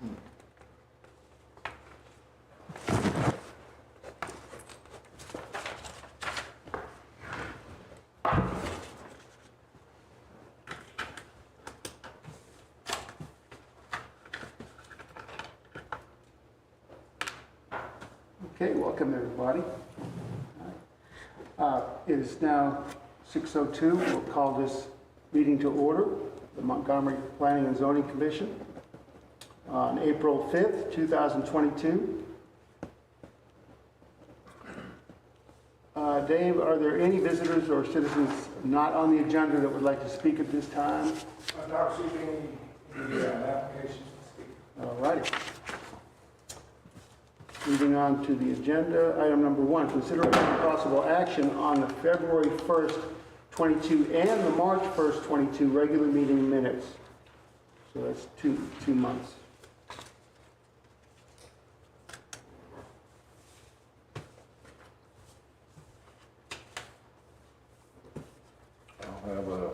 Okay, welcome everybody. It is now 6:02. We'll call this meeting to order, the Montgomery Planning and Zoning Commission, on April 5th, 2022. Dave, are there any visitors or citizens not on the agenda that would like to speak at this time? I'm not receiving any applications to speak. All righty. Moving on to the agenda, item number 1, consideration of possible action on the February 1st, 22 and the March 1st, 22 regular meeting minutes. So that's two months.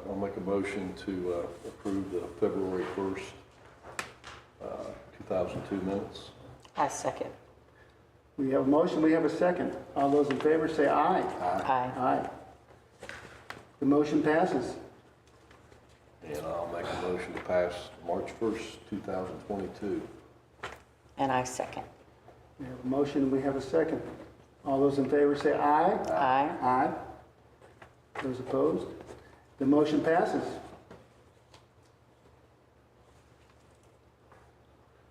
I'll make a motion to approve the February 1st, 2002 minutes. I second. We have a motion, we have a second. All those in favor say aye. Aye. Aye. The motion passes. And I'll make a motion to pass March 1st, 2022. And I second. We have a motion, we have a second. All those in favor say aye. Aye. Aye. Those opposed? The motion passes.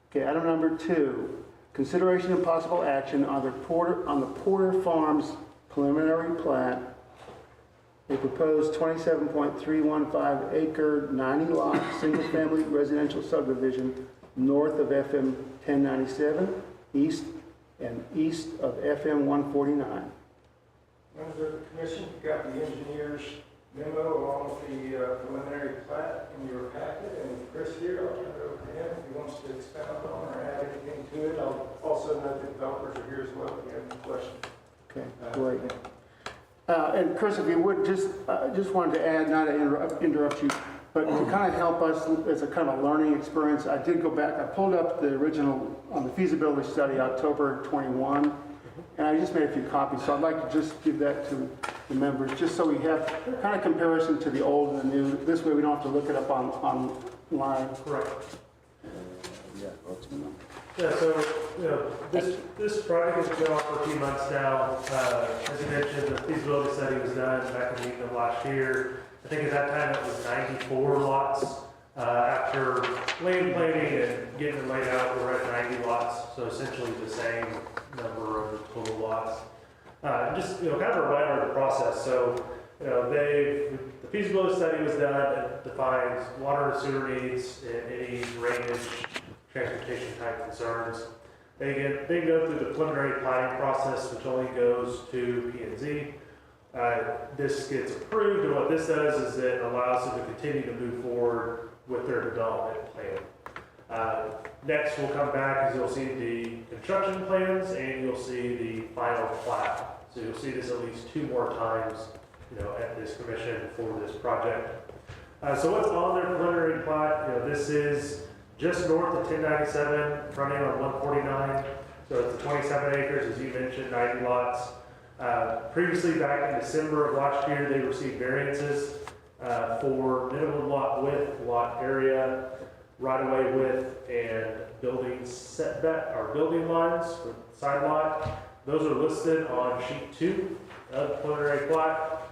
Okay, item number 2, consideration and possible action on the Porter Farms preliminary plat, a proposed 27.315 acre, 90 lot, single family residential subdivision north of FM 1097, east of FM 149. Members of the commission, you got the engineer's memo along with the preliminary plat in your packet, and Chris here, I'll turn it over to him if he wants to expound on or add anything to it. I'll also note the developers are here as well if you have any questions. Okay, great. And Chris, if you would, just wanted to add, not to interrupt you, but to kind of help us as a kind of a learning experience, I did go back, I pulled up the original on the feasibility study, October 21, and I just made a few copies, so I'd like to just give that to the members, just so we have kind of comparison to the old and the new. This way we don't have to look it up online. Correct. Yeah, so this project has been on for a few months now. As you mentioned, the feasibility study was done back in the beginning of last year. I think at that time it was 94 lots. After land planning and getting it laid out, we're at 90 lots, so essentially the same number of the total lots. Just kind of a reminder of the process. So the feasibility study was done. It defines water and sewer needs and any drainage, transportation type concerns. They go through the preliminary planning process, which only goes to P&Z. This gets approved, and what this does is it allows them to continue to move forward with their development plan. Next, we'll come back, as you'll see the construction plans, and you'll see the final plat. So you'll see this at least 2 more times, at this commission for this project. So what's on their preliminary plat? This is just north of 1097, running on 149. So it's 27 acres, as you mentioned, 90 lots. Previously, back in December of last year, they received variances for minimum lot width, lot area, right-of-way width, and building setback or building lines for the side lot. Those are listed on sheet 2 of the preliminary plat.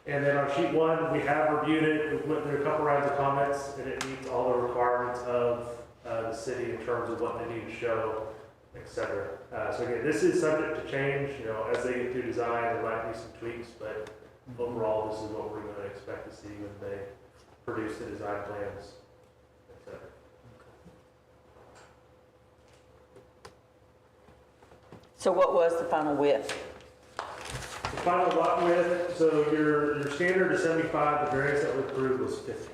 And then on sheet 1, we have reviewed it. We went through a couple rounds of comments, and it meets all the requirements of the city in terms of what they need to show, etc. So again, this is subject to change. As they get through design, there might be some tweaks, but overall, this is what we're going to expect to see when they produce the design plans, etc. So what was the final width? The final lot width, so your standard is 75, the variance that was approved was 50.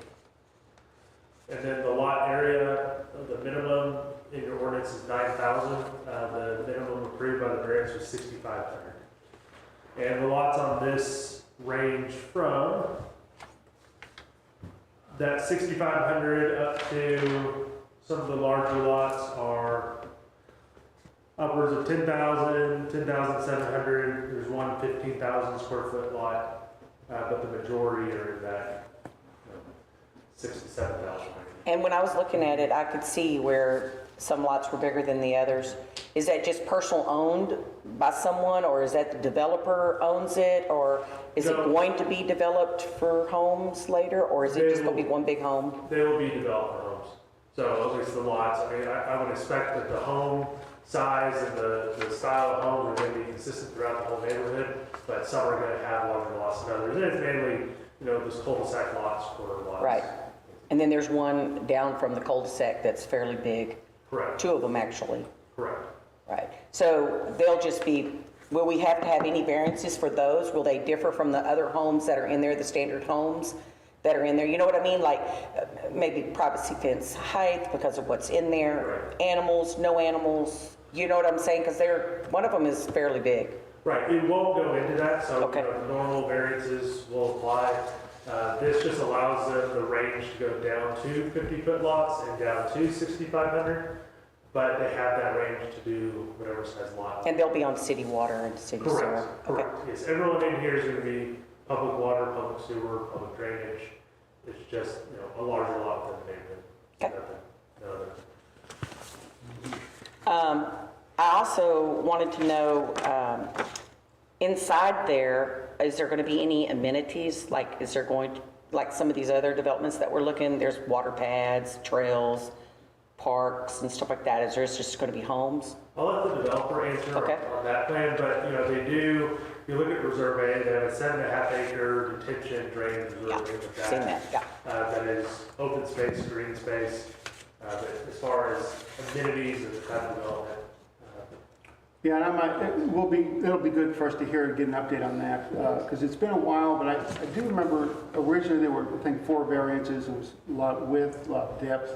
And then the lot area, the minimum in your ordinance is 9,000. The minimum approved by the variance was 6,500. And the lots on this range from that 6,500 up to some of the larger lots are upwards of 10,000, 10,700. There's one 15,000 square foot lot, but the majority are in that 6 to 7,000 range. And when I was looking at it, I could see where some lots were bigger than the others. Is that just personal owned by someone, or is that the developer owns it, or is it No. going to be developed for homes later, or is it just going to be one big home? They will be developer homes. So at least the lots, I mean, I would expect that the home size and the style of home are going to be consistent throughout the whole neighborhood, but some are going to have larger lots than others. And it's mainly, those cul-de-sac lots, quarter lots. Right. And then there's one down from the cul-de-sac that's fairly big. Correct, Two of them, actually. correct. Right. So they'll just be, will we have to have any variances for those? Will they differ from the other homes that are in there, the standard homes that are in there? You know what I mean? Like maybe privacy fence height because of what's in there, Right. animals, no animals. You know what I'm saying? Because one of them is fairly big. Right, it won't go into that, so Okay. normal variances will apply. This just allows the range to go down to 50-foot lots and down to 6,500, but they have that range to do whatever size lot. And they'll be on city water and city sewer. Correct, Okay. correct. Yes, everyone in here is going to be public water, public sewer, public drainage. It's just, a larger lot than the neighborhood. Okay. Nothing. I also wanted to know, inside there, is there going to be any amenities? Like, is there going to, like some of these other developments that we're looking, there's water pads, trails, parks and stuff like that. Is there just going to be homes? I'll let the developer answer Okay. on that plan, but, they do, if you look at Reserve A, they have a 7.5 acre detention drainage Yeah, reserve with seen that, yeah. that is open space, green space. But as far as amenities and the type of development, Yeah, and it'll be good for us to hear and get an update on that, because it's been a while, but I do remember originally there were, I think, 4 variances. It was a lot of width, a lot of depth.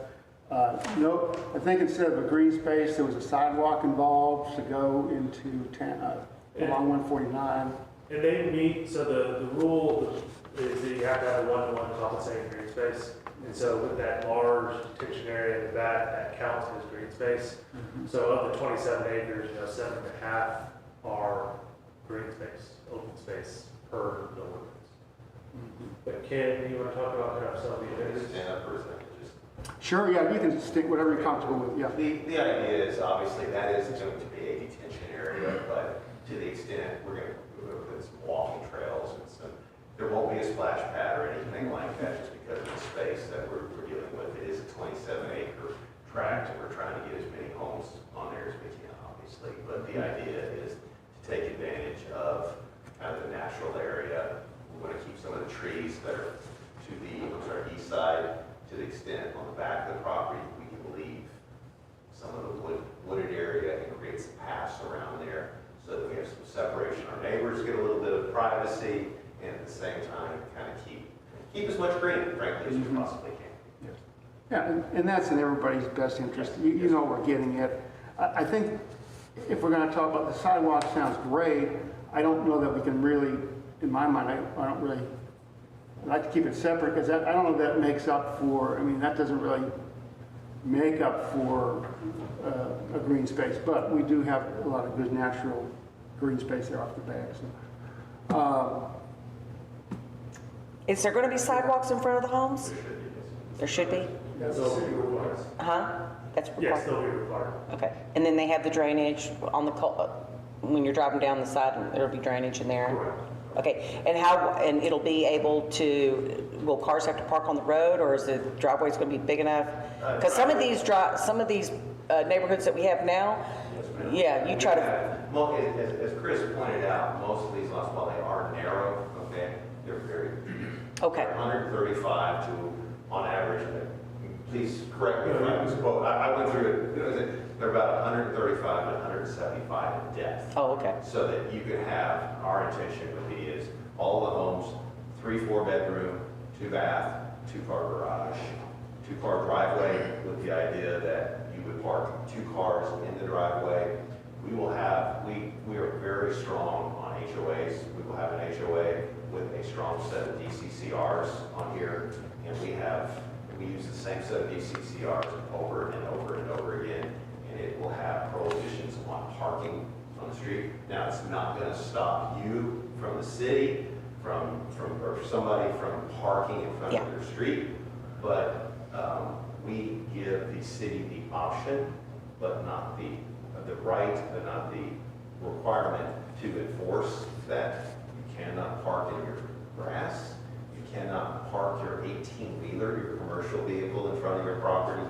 No, I think instead of a green space, there was a sidewalk involved to go into along 149. and they meet, so the rule is that you have to have a 1-to-1 compensating green space. And so with that large detention area in the back, that counts as green space. So of the 27 acres, 7.5 are green space, open space per the ordinance. But Ken, you want to talk about kind of some of the amenities? Stand up for a second, just. Sure, yeah, you can stick whatever you're comfortable with, yeah. The idea is, obviously, that is going to be a detention area, but to the extent we're going to put some walking trails and there won't be a splash pad or anything like that just because of the space that we're dealing with. It is a 27-acre tract, and we're trying to get as many homes on there as we can, obviously. But the idea is to take advantage of kind of the natural area. We want to keep some of the trees that are to the east side, to the extent on the back of the property, we can leave some of the wooded area and create some paths around there so that we have some separation. Our neighbors get a little bit of privacy, and at the same time, kind of keep as much green, frankly, as we possibly can. Yeah, and that's in everybody's best interest. You know what we're getting at. I think if we're going to talk about the sidewalk, sounds great. I don't know that we can really, in my mind, I don't really, I'd like to keep it separate because I don't know if that makes up for, that doesn't really make up for a green space, but we do have a lot of good natural green space there off the back. So. Is there going to be sidewalks in front of the homes? There should be? That's all we require. Huh? That's Yes, required. they'll be required. Okay. And then they have the drainage on the, when you're driving down the side, there'll be drainage in there? Correct. Okay. And it'll be able to, will cars have to park on the road, or is the driveways going to be big enough? Because some of these neighborhoods that we have now, yeah, you try to, Well, as Chris pointed out, most of these lots, while they are narrow, okay, they're very okay. 135 to, on average, please correct me if I misspoke. I went through it, they're about 135 to 175 in depth. Oh, okay. So that you could have, our intention would be is all the homes, 3-4 bedroom, 2 bath, 2-car garage, 2-car driveway, with the idea that you would park 2 cars in the driveway. We will have, we are very strong on HOAs. We will have an HOA with a strong set of DCCRs on here, and we use the same set of DCCRs over and over and over again, and it will have prohibitions on parking on the street. Now, it's not going to stop you from the city, or somebody from parking in front of your street, but we give the city the option, but not the right, but not the requirement to enforce that. You cannot park in your grass. You cannot park your 18-wheeler, your commercial vehicle in front of your property.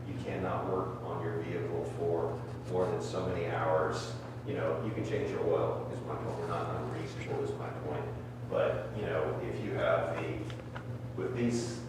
You cannot work on your vehicle for more than so many hours. You know, you can change your oil, is my point. We're not unreasonable, is my point. But, you know, if you have with these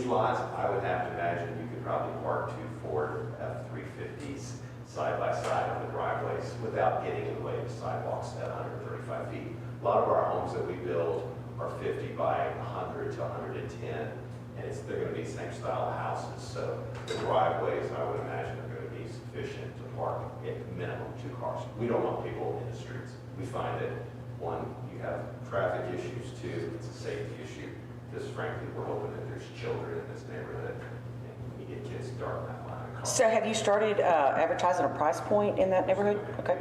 lots, I would have to imagine you could probably park 2 Ford F-350s side by side on the driveways without getting in the way of sidewalks at 135 feet. A lot of our homes that we build are 50 by 100 to 110, and they're going to be the same style of houses. So the driveways, I would imagine, are going to be sufficient to park at minimum 2 cars. We don't want people in the streets. We find that, one, you have traffic issues, 2, it's a safety issue. Because frankly, we're hoping that there's children in this neighborhood, and when you get kids darting that line of cars. So have you started advertising a price point in that neighborhood? Okay.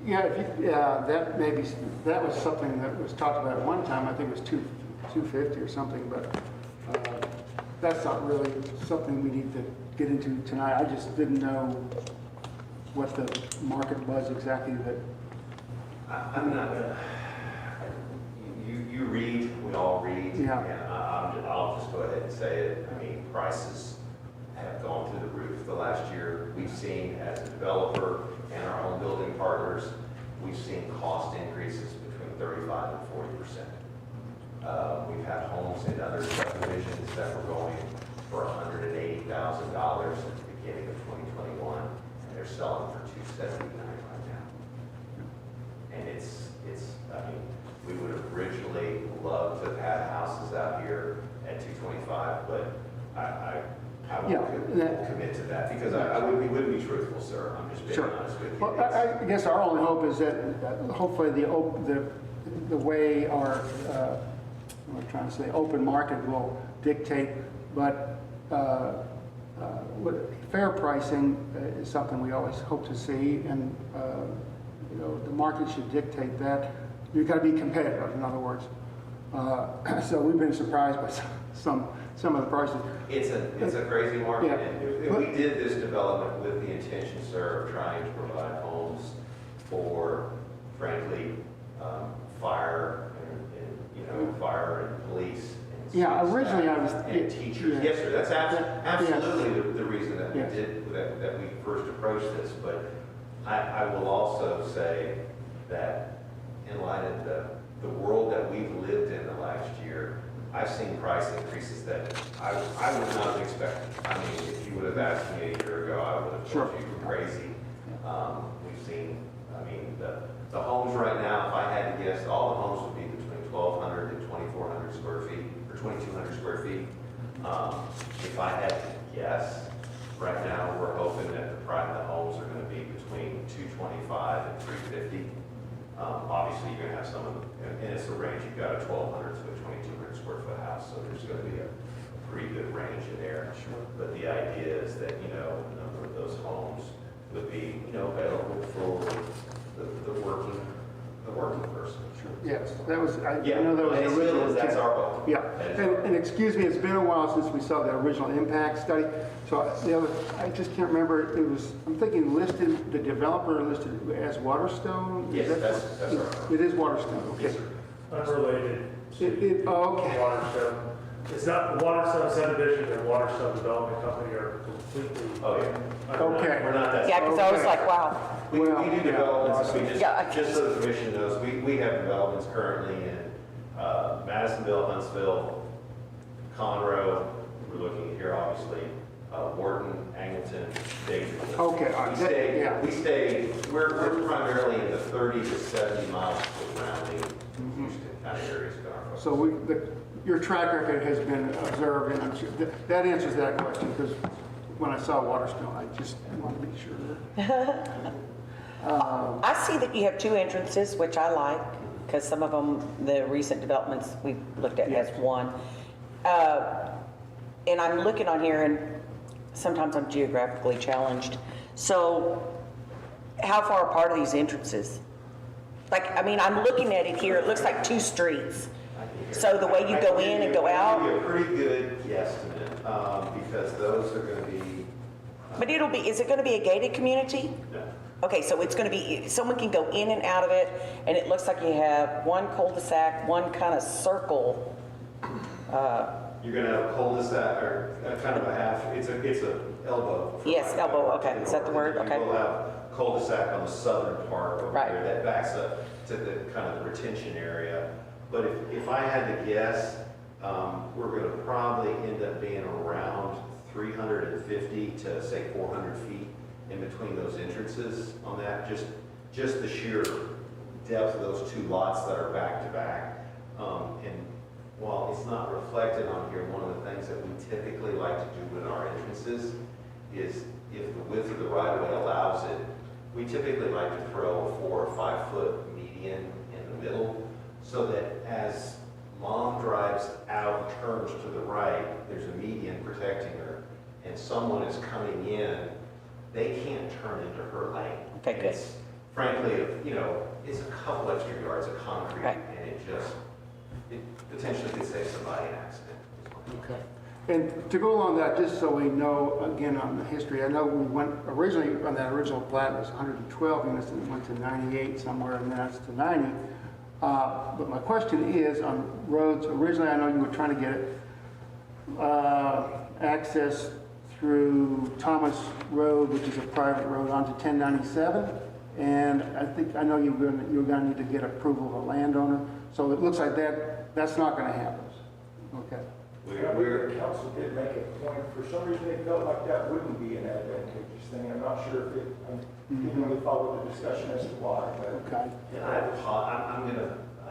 Yeah, that was something that was talked about at one time. I think it was 250 or something, but that's not really something we need to get into tonight. I just didn't know what the market was exactly that. I'm not gonna. You read, we all read, Yeah. and I'll just go ahead and say it. I mean, prices have gone through the roof the last year. We've seen, as a developer and our home building partners, we've seen cost increases between 35 and 40%. We've had homes in other subdivisions that were going for $180,000 at the beginning of 2021, and they're selling for $279 right now. And it's. I mean, we would have originally loved to have had houses out here at 225, but I won't commit to that because we wouldn't be truthful, sir. I'm just being honest with you. Well, I guess our only hope is that hopefully the way our, what I'm trying to say, open market will dictate, but fair pricing is something we always hope to see, and you know, the market should dictate that. You've got to be competitive, in other words. So we've been surprised by some of the prices. It's a crazy market, Yeah. and we did this development with the intention, sir, of trying to provide homes for, frankly, fire and fire and police. And Yeah, city originally staff I was- and teachers. yeah. Yes, sir. That's absolutely Yes. the reason that we Yes. did that we first approached this. But I will also say that in light of the world that we've lived in the last year, I've seen price increases that I would not have expected. I mean, if you would have asked me a year ago, I would have told you you were crazy. We've seen, I mean, the homes right now, if I had to guess, all the homes would be between 1,200 and 2,400 square feet, or 2,200 square feet. If I had to guess, right now, we're hoping that the private homes are going to be between 225 and 350. Obviously, you're going to have some of them, and it's a range. You've got a 1,200 to a 2,200 square foot house, so there's going to be a pretty good range in there. Sure. But the idea is that, you know, a number of those homes would be, you know, available for the working person. Sure. Yes, that was, I Yeah, know that was the and original still, that's intent. our hope. Yeah, That is our hope. and excuse me, it's been a while since we saw the original impact study. So I just can't remember, I'm thinking the developer listed as Waterstone? Is Yes, that- that's our hope. It is Waterstone, okay. Yes, sir. Unrelated to Okay. Waterstone. It's not, the Waterstone subdivision and Waterstone Development Company are completely. Oh, yeah. Okay. We're not that. Yeah, because I was Okay. like, wow. We do developments, Yeah. just so the commission knows, we have developments currently in Madisonville, Huntsville, Conroe, we're looking here obviously, Wharton, Angleton, Dayton. Okay, all right. We're primarily in the 30 to 70 miles surrounding Houston kind of areas in our focus. So your track record has been observed, and I'm sure that answers that question, because when I saw Waterstone, I just wanted to be sure. I see that you have 2 entrances, which I like. because some of them, the recent developments we looked at as one. And I'm looking on here, and sometimes I'm geographically challenged. So how far apart are these entrances? Like, I mean, I'm looking at it here, it looks like 2 streets. So the way you go in and go out? I can give you a pretty good guesstimate, because those are gonna be. But it'll be, is it gonna be a gated community? No. Okay, so it's gonna be, someone can go in and out of it, and it looks like you have one cul-de-sac, one kind of circle. You're gonna have a cul-de-sac, or kind of a half, it's a elbow. for Yes, lack of elbow, better okay. Is that the word? Okay. You will have cul-de-sac on the southern part over Right. there that backs up to the kind of the retention area. But if I had to guess, we're gonna probably end up being around 350 to say 400 feet in between those entrances on that, just the sheer depth of those 2 lots that are back to back. And while it's not reflected on here, one of the things that we typically like to do in our entrances is, if the width of the right-of-way allows it, we typically like to throw a 4 or 5 foot median in the middle, so that as mom drives out and turns to the right, there's a median protecting her, and someone is coming in, they can't turn into her lane. Okay, good. It's, frankly, you know, it's a couple extra yards of concrete, Right. and it potentially could save somebody an accident. Okay. And to go along that, just so we know, again, on the history, I know we went originally, on that original plat, it was 112 units, and it went to 98 somewhere, and now it's to 90. But my question is, on roads, originally I know you were trying to get it access through Thomas Road, which is a private road, onto 1097. And I know you're gonna need to get approval of a landowner. So it looks like that's not gonna happen. Okay. The council did make a point, for some reason they felt like that wouldn't be an advantageous thing. I'm not sure if it, I didn't really follow the discussion as to why, but. Okay. And I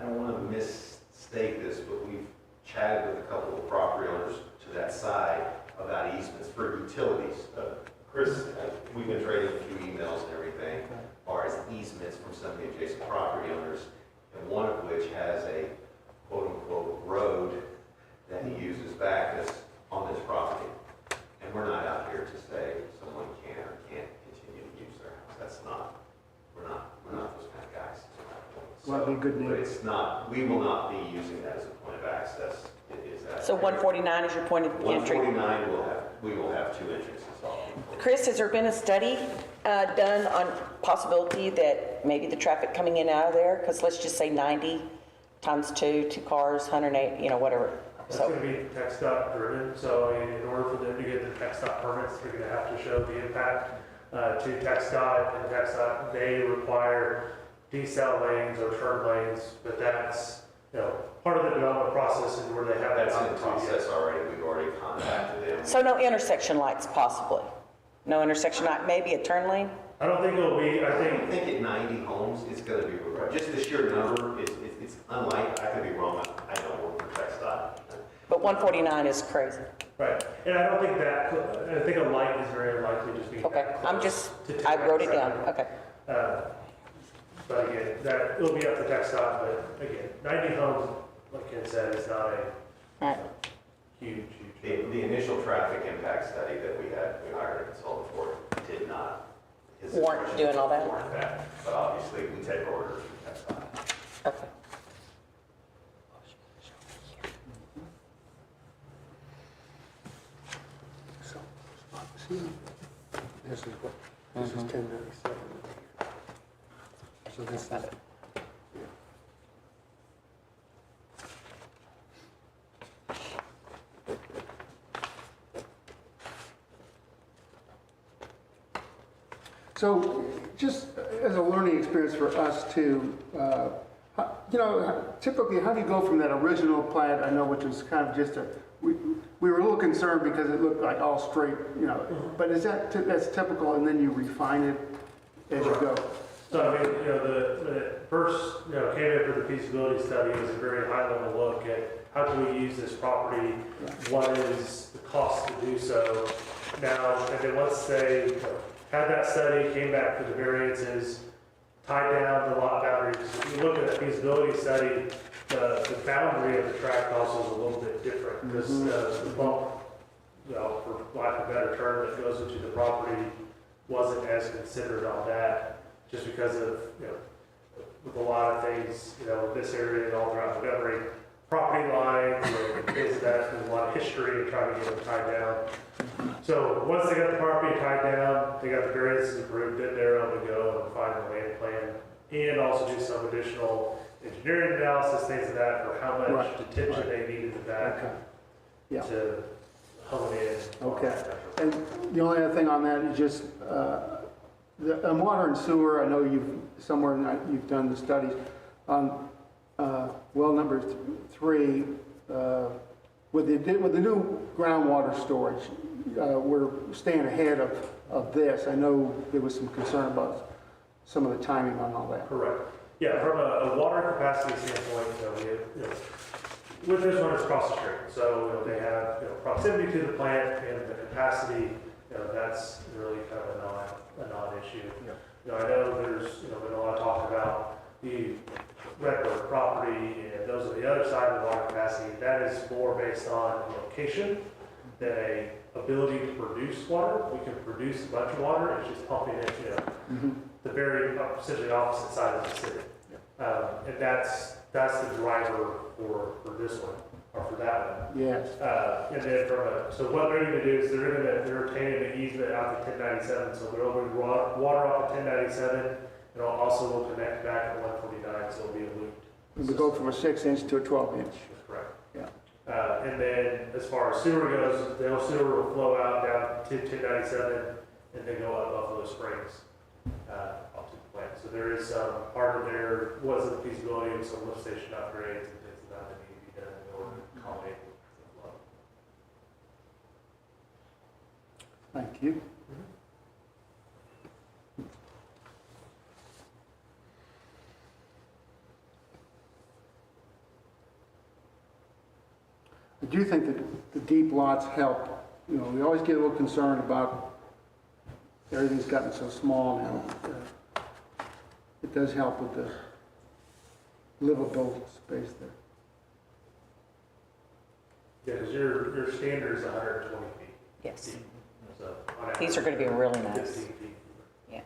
don't want to misstate this, but we've chatted with a couple of property owners to that side about easements for utilities. Chris, we've been trading a few emails and everything, as far as easements from some of the adjacent property owners, and one of which has a quote-unquote road that he uses back that's on this property. And we're not out here to say someone can or can't continue to use their house. That's not, we're not those kind of guys. Well, that'd be good news. But it's not, we will not be using that as a point of access. It is that. So 149 is your point of entry? 149 we will have 2 entrances off. Chris, has there been a study done on possibility that maybe the traffic coming in and out of there, because let's just say 90 times 2 cars, 108, you know, whatever. It's So, going to be text dot driven, so I mean, in order for them to get the text dot permits, they're going to have to show the impact to text dot, and text dot, they require decel lanes or turn lanes, but that's, you know, part of the development process is where they have that That's in opportunity. process already. We've already contacted them. so no intersection lights possibly? No intersection light, maybe a turn lane? I don't think it'll be, I I think, think at 90 homes, it's going to be, just the sheer number, it's unlike, I could be wrong, I don't work for TxDOT. But 149 is crazy. right, and I don't think that, I think a light is very unlikely just being. Okay, that I'm close just, to I wrote it 297. down, okay. But again, that, it'll be up to text dot, but again, 90 homes, like Ken said, is not a All right. huge. The initial traffic impact study that we hired a consultant for, did not. his Warrant description doing all that? warrant that. But obviously, we take orders from TxDOT. Okay. So, see, this is 1097. So this is, Got it. so just as a learning experience for us too, you know, typically, how do you go from that original plat, I know, which was kind of just we were a little concerned because it looked like all straight, you know, but is that's typical, and then you refine it as you go? So I mean, you know, the first, you know, came in for the feasibility study was a very high level look at how can we use this property, what is the cost to do so. Now, and then once they had that study, came back for the variances, tie down the lot boundaries. If you look at the feasibility study, the boundary of the tract also is a little bit different. This, the bump, well, for lack of a better term, that goes into the property wasn't as considered on that, just because of, with a lot of things, this area and all throughout Montgomery, property lines, things of that, there's a lot of history and trying to get them tied down. So once they got the property tied down, they got the variances approved, then they're able to go and find the land plan and also do some additional engineering analysis, things of that, for how much Right. detention they needed to back Okay. Yeah. to hone in. Okay. And the only other thing on that is just, on water and sewer, I know you've done the studies on, well number 3, with the new groundwater storage, we're staying ahead of this. I know there was some concern about some of the timing on all that. Correct. Yeah, from a water capacity standpoint, we have, with this one, it's across the street. So, they have, proximity to the plant and the capacity, that's really kind of a non-issue. Yeah. I know there's, been a lot of talk about the Redbird property, and those are the other side of the water capacity. That is more based on location than a ability to produce water. We can produce a bunch of water, it's just pumping it, the very essentially opposite side of the city. And that's the driver for this one, or for that one. Yes. And then so what they're gonna do is they're obtaining an easement out to 1097, so they're over water off of 1097, and also will connect back at 149, so it'll be a looped. We go from a 6-inch to a 12-inch. That's correct. Yeah. And then as far as sewer goes, the sewer will flow out down to 1097 and then go up Buffalo Springs, up to the plant. So there is some part of there was a feasibility of some lift station upgrades and things like that need to be done in order to accommodate the flow. Thank you. I do think that the deep lots help. We always get a little concerned about everything's gotten so small now. It does help with the livable space there. Yeah, because your standard is 120 feet. Yes. So on These are going to be really nice. 15 feet. Yeah.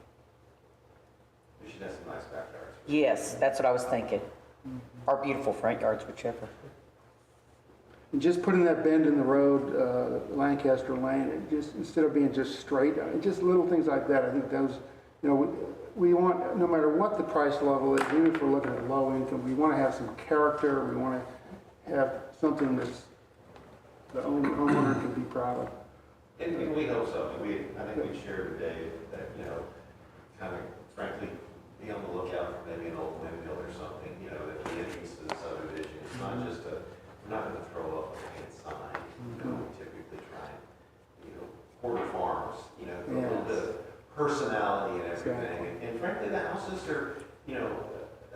We should have some nice backyards. Yes, that's what I was thinking. Or beautiful front yards, whichever. And just putting that bend in the road, Lancaster Lane, it just, instead of being just straight, just little things like that, I think those, we want, no matter what the price level is, even if we're looking at low income, we want to have some character, we want to have something that's the homeowner can be proud of. And we hope so. I think we shared today that, kind of frankly, be on the lookout for maybe an old windmill or something, that the entrance to the subdivision, it's not just we're not going to throw up a paint sign. We typically try and, quarter farms, a little bit of personality and everything. Exactly. And frankly, the houses are,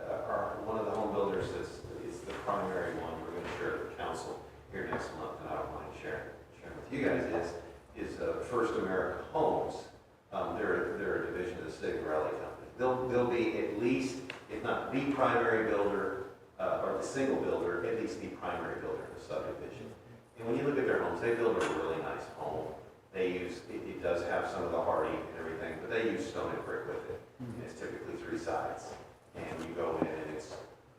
are one of the home builders is the primary one we're going to share with the council here next month, and I don't mind sharing with you guys is First America Homes. They're a division of the City of Raleigh Company. They'll be at least, if not the primary builder, or the single builder, at least the primary builder in the subdivision. And when you look at their homes, they build a really nice home. They use, it does have some of the hardy and everything, but they use stone and brick with it. And it's typically 3 sides. And you go in and it's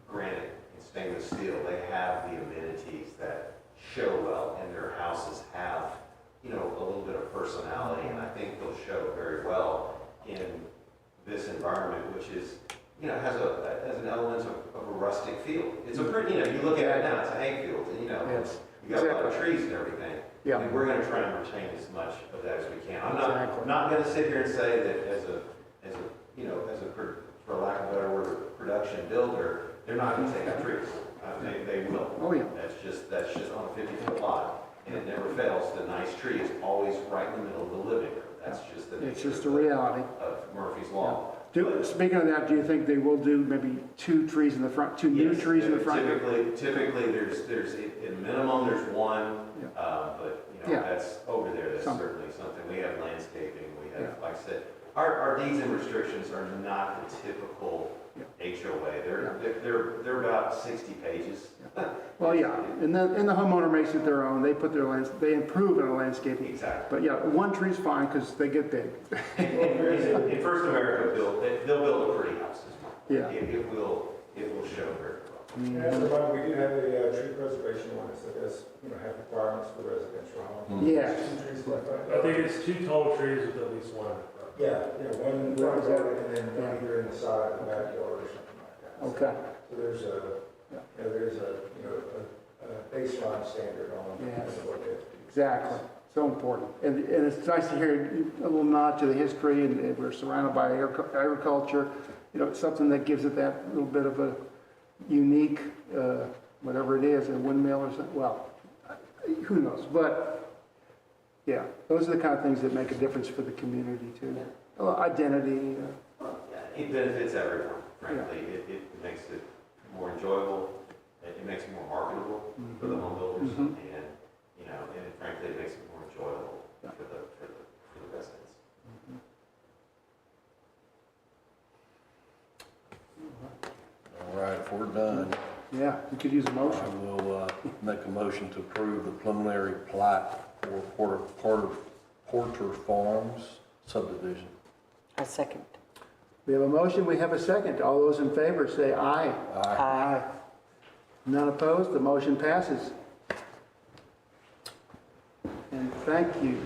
granite and stainless steel. They have the amenities that show well, and their houses have, a little bit of personality, and I think they'll show very well in this environment, which is, has an element of a rustic feel. It's a pretty, you look at it now, it's a hay field, and Yes. you got a lot of trees and everything. Yeah. And we're going to try and retain as much of that as we can. I'm Exactly. not going to sit here and say that for lack of a better word, a production builder, they're not going to take out trees. They will. Oh, yeah. That's just on a 50-foot lot. And it never fails. The nice tree is always right in the middle of the living room. That's just the It's nature just a reality. of Murphy's Law. Speaking of that, do you think they will do maybe 2 trees in the front, 2 new Yes, trees in the front? Typically, there's at minimum, there's 1, Yeah. but Yeah. that's over there. That's Some. certainly something. We have landscaping. We have, Yeah. like I said, Our deeds and restrictions are not the typical HOA. They're about 60 pages. Well, yeah, and the homeowner makes it their own, they put they improve on the landscaping. Exactly. But yeah, one tree's fine, because they get big. In First America, they'll build a pretty house as well. Yeah. It will show very well. And as a reminder, we do have a tree preservation ordinance that does, have requirements for residential homes. Yeah. Two trees in the front I think yard. it's 2 tall trees with at least 1 in the front. One in the front yard and then one either in the side of the backyard or something like that. Okay. So there's a baseline standard on Yeah. what they. Exactly, so important. And it's nice to hear a little nod to the history, and we're surrounded by agriculture. It's something that gives it that little bit of a unique, whatever it is, a windmill or something, well, who knows? But, yeah, those are the kind of things that make a difference for the community too. Identity. It benefits everyone, frankly. It makes it more enjoyable. It makes it more marketable for the home builders, Mhm. and frankly, it makes it more enjoyable for the residents. All right, if we're done, Yeah, you could use a I motion. will make a motion to approve the preliminary plat for Porter Farms subdivision. A second. We have a motion, we have a second. All those in favor say aye. Aye. None opposed, the motion passes. And thank you.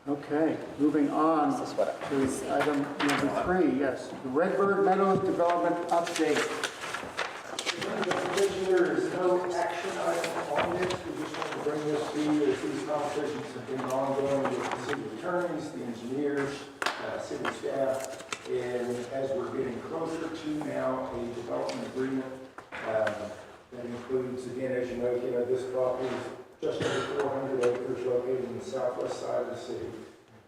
Okay, moving on This is what I to item number 3, yes, the Redbird Meadows Development Update. There is no action item on this, we just want to bring this to you as these conversations have been ongoing with the city attorneys, the engineers, city staff, and as we're getting closer to now a development agreement that includes, again, as you know, this property is just over 400 acres located in the southwest side of the city,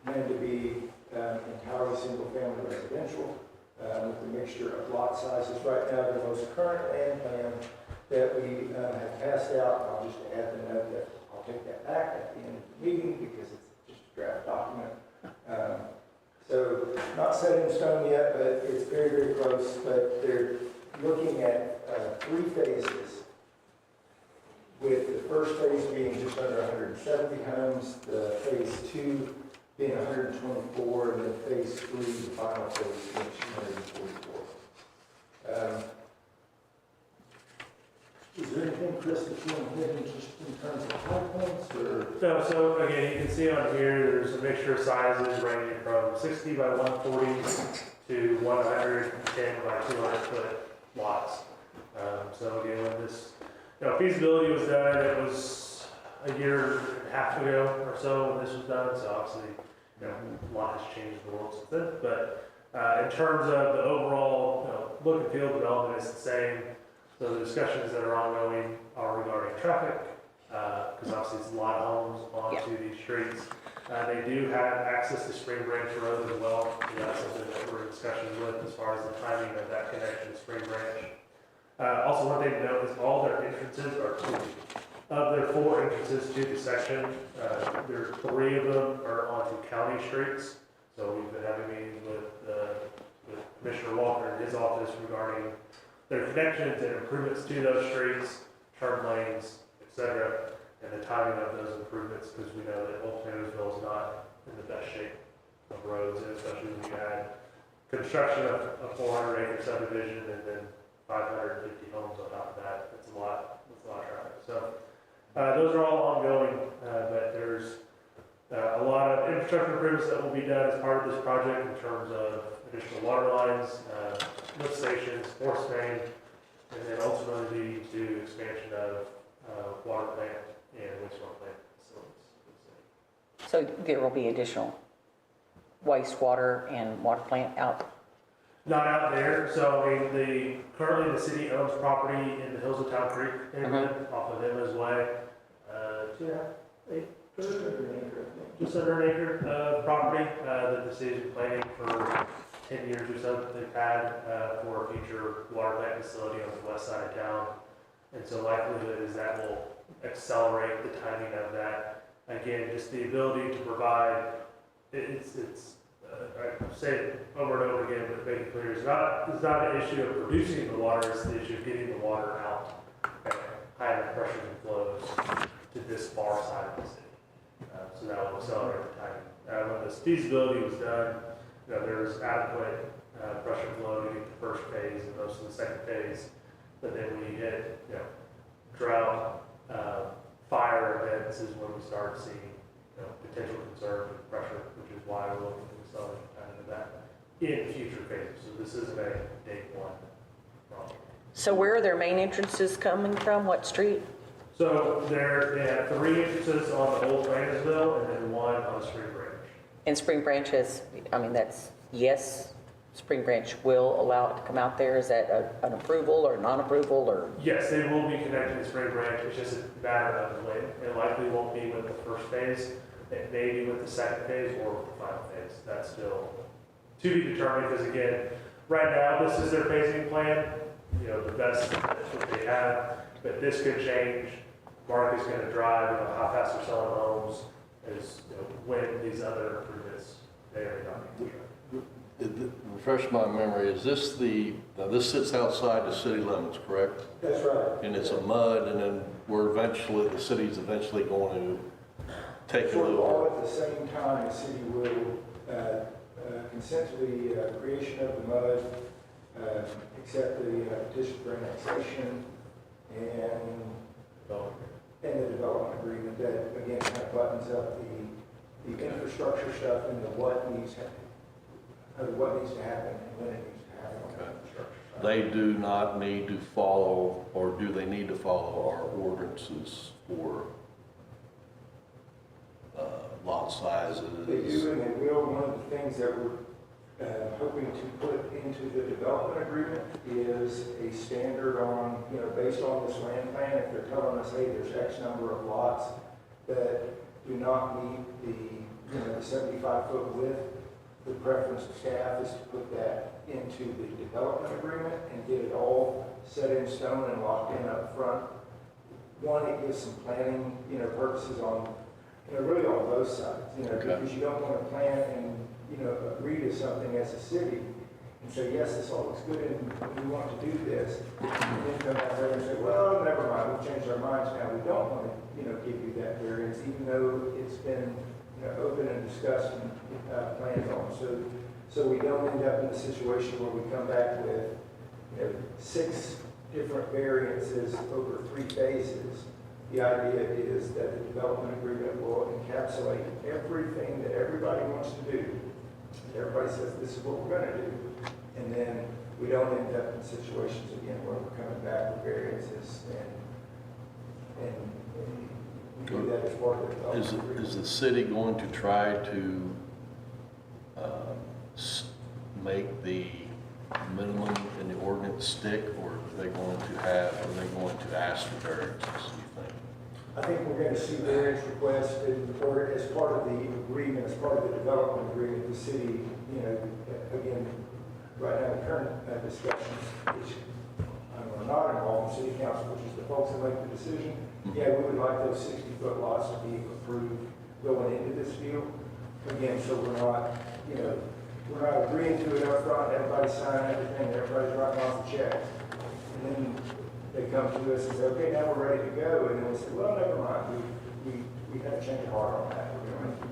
meant to be entirely single-family residential with a mixture of lot sizes. Right now, the most current land plan that we have passed out, I'll just add the note that I'll take that back at the end of the meeting because it's just a draft document. So not set in stone yet, but it's very, very close. But they're looking at 3 phases, with the first phase being just under 170 homes, the phase 2 being 124, and then phase 3, the final phase, being 244. Is there anything, Chris, that you want to hit just in terms of high points, or? No, so again, you can see on here, there's a mixture of sizes ranging from 60 by 140 to 110 by 200 foot lots. So again, when this feasibility was done, it was a year and a half ago or so when this was done, so obviously a lot has changed in the world since then. But in terms of the overall look and feel development, it's the same. So the discussions that are ongoing are regarding traffic, because obviously it's a lot of homes onto these streets. They do have access to Spring Branch Road as well. So that's something that we're in discussions with as far as the timing of that connection to Spring Branch. Also, one thing to note is all their entrances are 2. Of their 4 entrances to the section, there's 3 of them are onto county streets. So we've been having meetings with Commissioner Walker and his office regarding their connections and improvements to those streets, turn lanes, etc., and the timing of those improvements, because we know that Old Townsville is not in the best shape of roads, and especially when you add construction of a 400-acre subdivision and then 550 homes on top of that. It's a lot of traffic. So those are all ongoing, but there's a lot of infrastructure improvements that will be done as part of this project in terms of additional water lines, lift stations, force main, and then ultimately leading to expansion of water plant and wastewater plant facilities. So there will be additional wastewater and water plant out? Not out there. So I mean, currently the city owns property in the hills of Town Creek neighborhood off of Emma's Way. 2.5 acres, just under an acre of property that the city's been planning for 10 years or so that they've had for a future water plant facility on the west side of town. And so likelihood is that will accelerate the timing of that. Again, just the ability to provide, I say it over and over again, but make it clear, it's not an issue of producing the water, it's the issue of getting the water out at high enough pressures and flows to this far side of the city. So that will accelerate the timing. When this feasibility was done, there's adequate pressure flow to get the first phase and most of the second phase. But then when you hit, drought, fire events is when we start seeing, potential concern with pressure, which is why we're looking to accelerate the timing of that in future phases. So this isn't a day one problem. So where are their main entrances coming from? What street? So they have 3 entrances on the old Brandonsville and then 1 on Spring Branch. And Spring Branch is, yes, Spring Branch will allow it to come out there. Is that an approval or non-approval or? Yes, they will be connected to Spring Branch. It's just a matter of when. It likely won't be with the first phase. It may be with the second phase or with the final phase. That's still to be determined because again, right now this is their phasing plan. The best that's what they have, but this could change. Mark is going to drive, how fast they're selling homes is when these other improvements may or may not be. Refresh my memory, is this this sits outside the city limits, correct? That's right. And it's a mud, and then the city's eventually going to take it Sort of all over. at the same time, the city will consent to the creation of the mud, accept the petition for annexation, and the development agreement that, again, kind of buttons up the infrastructure stuff and the what needs to happen and when it needs to happen on the infrastructure side. They do not need to follow, or do they need to follow our ordinances for lot sizes? They do, and they will. One of the things that we're hoping to put into the development agreement is a standard on, based on this land plan, if they're telling us, hey, there's X number of lots that do not meet the 75-foot width, the preference of staff is to put that into the development agreement and get it all set in stone and locked in up front. One, it gives some planning, purposes on, really on both sides, because you don't want to plan and, agree to something as a city and say, yes, this all looks good and we want to do this. And then come back later and say, well, never mind, we've changed our minds now. We don't want to, give you that variance, even though it's been, open and discussed and planned on. So we don't end up in a situation where we come back with, 6 different variances over 3 phases. The idea is that the development agreement will encapsulate everything that everybody wants to do. Everybody says, this is what we're going to do. And then we don't end up in situations again where we're coming back with variances and we do that as part of the development agreement. Is the city going to try to make the minimum in the ordinance stick, or are they going to ask for variances, do you think? I think we're going to see variance requests or as part of the agreement, as part of the development agreement, the city, again, right now the current discussions, which are not involved in city council, which is the folks that make the decision. Yeah, we would like those 60-foot lots to be approved going into this deal. Again, so we're not agreeing to it up front, everybody's signing everything, everybody's writing off the checks. And then they come to us and say, okay, now we're ready to go. And then we say, well, never mind, we had to change our heart on that. We're going to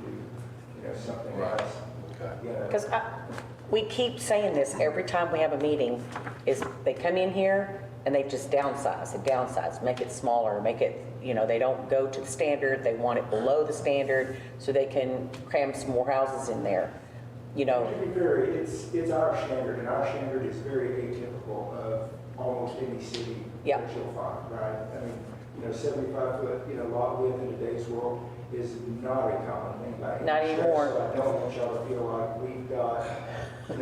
do, something Right. else. Okay. Because we keep saying this every time we have a meeting, is they come in here and they just downsize, make it smaller, make it, they don't go to the standard, they want it below the standard so they can cram some more houses in there, To be fair, it's our standard, and our standard is very atypical of almost any city Yeah. that you'll find, right? I mean, 75-foot, lot width in today's world is not a common thing by any Not stretch. anymore. So I don't want y'all to feel like we've got,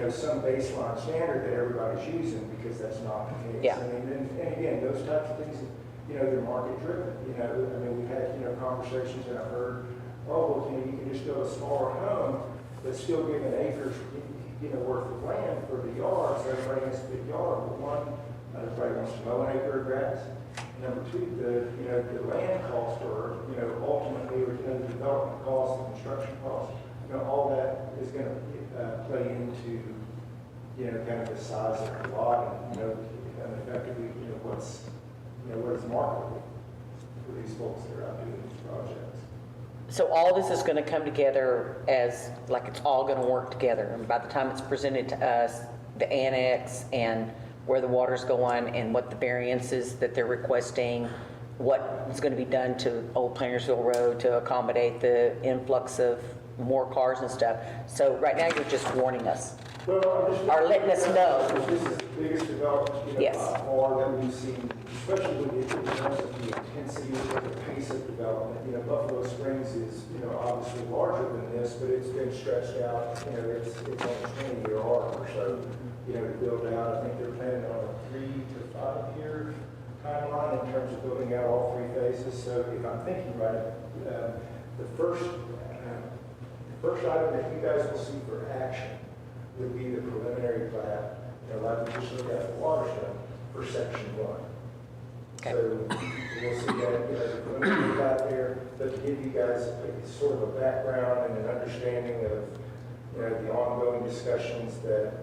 some baseline standard that everybody's using, because that's not the case. Yeah. I mean, and again, those types of things, they're market driven. I mean, we've had, conversations, and I've heard, oh, well, you can just build a smaller home, but still give an acre's, worth of land for the yard, so everybody has a big yard. But Everybody wants to mow an acre of grass. Number two, the land cost or, ultimately, or, the development cost, the construction cost, all that is going to play into, kind of the size of the lot and, and effectively, what is marketable for these folks that are out doing these projects. So all this is going to come together as, like, it's all going to work together. And by the time it's presented to us, the annex and where the water's going and what the variances that they're requesting, what is going to be done to Old Plantersville Road to accommodate the influx of more cars and stuff. So right now, you're just warning us. Well, Or letting us know. This is the biggest development, Yes. by far that we've seen, especially in terms of the intensity of the pace of development. Buffalo Springs is, obviously larger than this, but it's been stretched out, it's on a 20-year arc or so, to build out. I think they're planning on a 3 to 5 year timeline in terms of building out all 3 phases. So if I'm thinking right, the first item that you guys will see for action would be the preliminary plat, like we just looked at the watershed for section 1. Okay. So we'll see that, the preliminary plat there, but to give you guys sort of a background and an understanding of, the ongoing discussions that,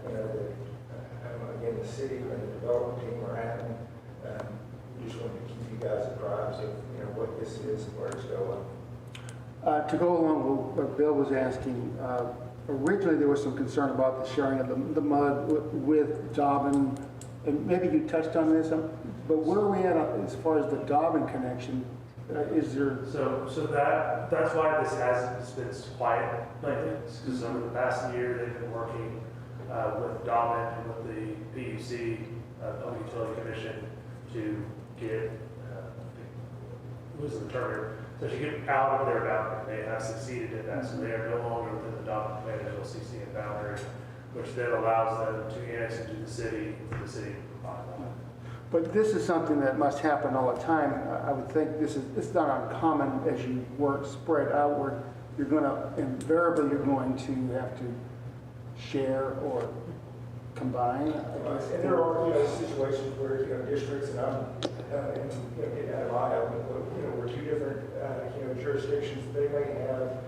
again, the city and the development team are having. We just wanted to keep you guys apprised of, what this is and where it's going. To go along with what Bill was asking, originally there was some concern about the sharing of the mud with Dobbin, and maybe you touched on this, but where are we at as far as the Dobbin connection? Is there... So that's why this has been quiet lately, because over the past year, they've been working with Dobbin and with the PUC, Public Utility Commission, to get, who's the term, so to get out of their boundary. They have succeeded in that, so they are no longer within the Dobbin Plantersville CCM boundary, which then allows them to annex into the city, for the city to provide that. But this is something that must happen all the time. I would think it's not uncommon as you work spread outward. You're going to, invariably, you're going to have to share or combine. And there are, situations where, districts, and I'm, getting out of my element, but, we're 2 different, jurisdictions. They may have,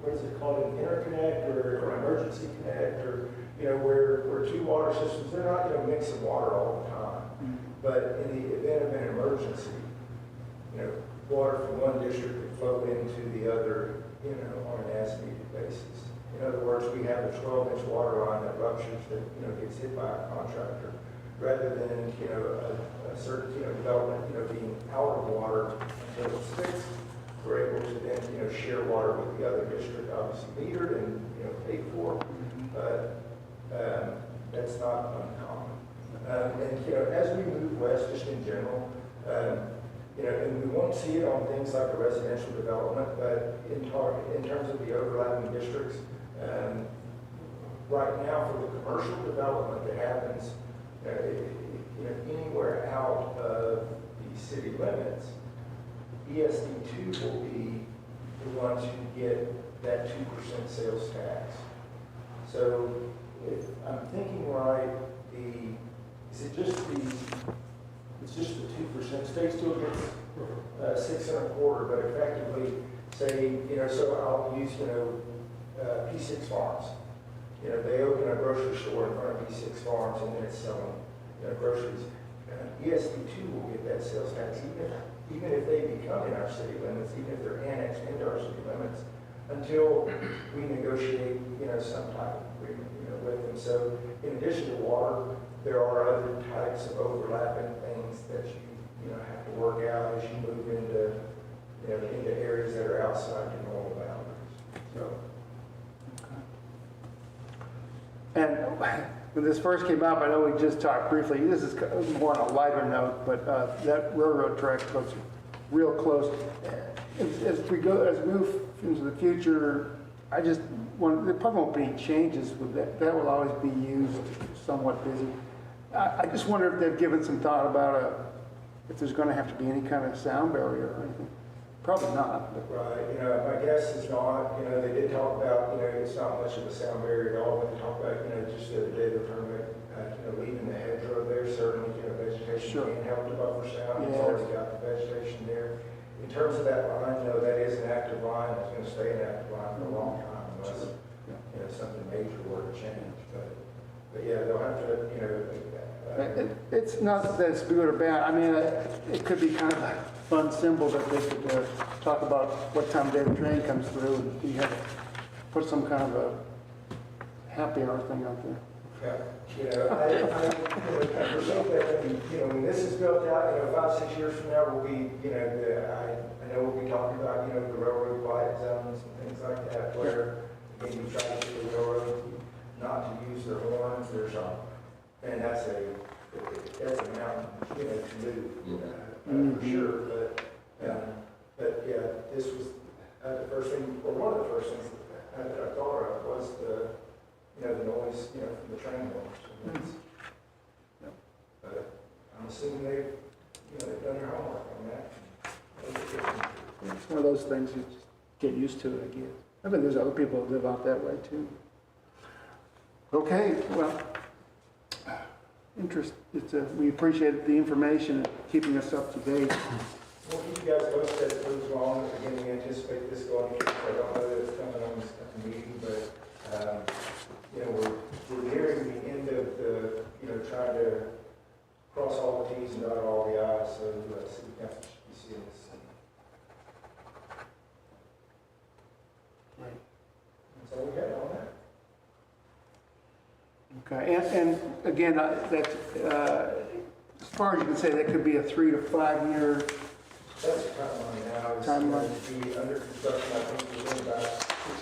what is it called, an interconnect or an emergency connect, or, where 2 water systems, they're not, mixing water all the time. But in the event of an emergency, water from one district could flow into the other, on an as-needed basis. In other words, we have a 12-inch water line that ruptures that, gets hit by a contractor, rather than, a certain, development, being out of water until it's fixed. We're able to then, share water with the other district, obviously metered and, paid for, but that's not uncommon. And, as we move west, just in general, and we won't see it on things like the residential development, but in terms of the overlapping districts, right now for the commercial development that happens, anywhere out of the city limits, ESD2 will be the ones who get that 2% sales tax. So if I'm thinking right, it's just the 2%. State still gets 6 1/4, but effectively, say, so I'll use, P6 Farms. They open a grocery store in front of P6 Farms, and then it's selling, groceries. ESD2 will get that sales tax, even if they become in our city limits, even if they're annexed into our city limits, until we negotiate, some type of agreement, with them. So in addition to water, there are other types of overlapping things that you have to work out as you move into, into areas that are outside your normal boundaries. So. And when this first came up, I know we just talked briefly, this is more on a lighter note, but that railroad track looks real close. As we move into the future, there probably won't be any changes with that. That will always be used, somewhat busy. I just wonder if they've given some thought about if there's going to have to be any kind of sound barrier or anything. Probably not, but Right, my guess is not, they did talk about, it's not much of a sound barrier at all, but they talked about, just the other day, they're talking about, leaving the hedgerow there, certainly, vegetation Sure. can help to buffer sound, it's Yeah. already got the vegetation there. In terms of that line, that is an active line, it's gonna stay an active line for a long time, unless, something major were to change, but yeah, they'll have to, it's not that it's good or bad. I mean, it could be kind of a fun symbol that they could talk about what time of day the train comes through. And you have to put some kind of a happy hour thing out there. yeah, I believe that, when this is built out, 5, 6 years from now, we'll be, I know we'll be talking about, the railroad quiet zones and things like that, where, again, you try to get the railroad not to use their horns, and that's a mountain, to move, for sure, but yeah, this was, the first thing, or one of the first things that I thought of was the noise, from the train horns. But I'm assuming they've done their homework on that. It's one of those things you just get used to it, I guess. I mean, there's other people that live out that way too. Okay, well, we appreciate the information and keeping us up to date. We'll keep you guys posted as it moves along. Again, we anticipate this going, I don't know that it's coming on this meeting, but, we're nearing the end of the, trying to cross all the Ts and dot all the Is, so city council should be seeing this soon. Right. That's all we got on that. Okay, and again, that's, as far as you can say, that could be a 3 to 5 year. That's the timeline now. It's Timeline. going to be under construction, I think, within about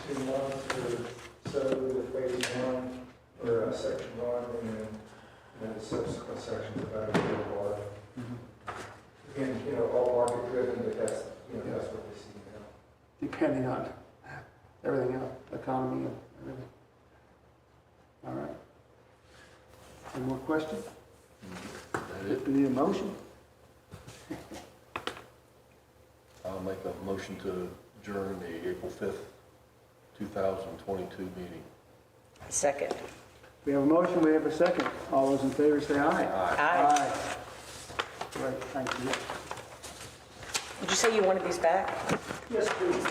16 months or so with phase 1 or section 1, and then the subsequent sections about a year apart. Again, all market driven, but that's, that's what we see now. Depending on everything else, economy and everything. All right. Any more questions? That it? We need a motion? I'll make a motion to adjourn the April 5th, 2022 meeting. Second. We have a motion, we have a second. All those in favor say aye. Aye. Great, thank you. Did you say you wanted these back? Yes, please.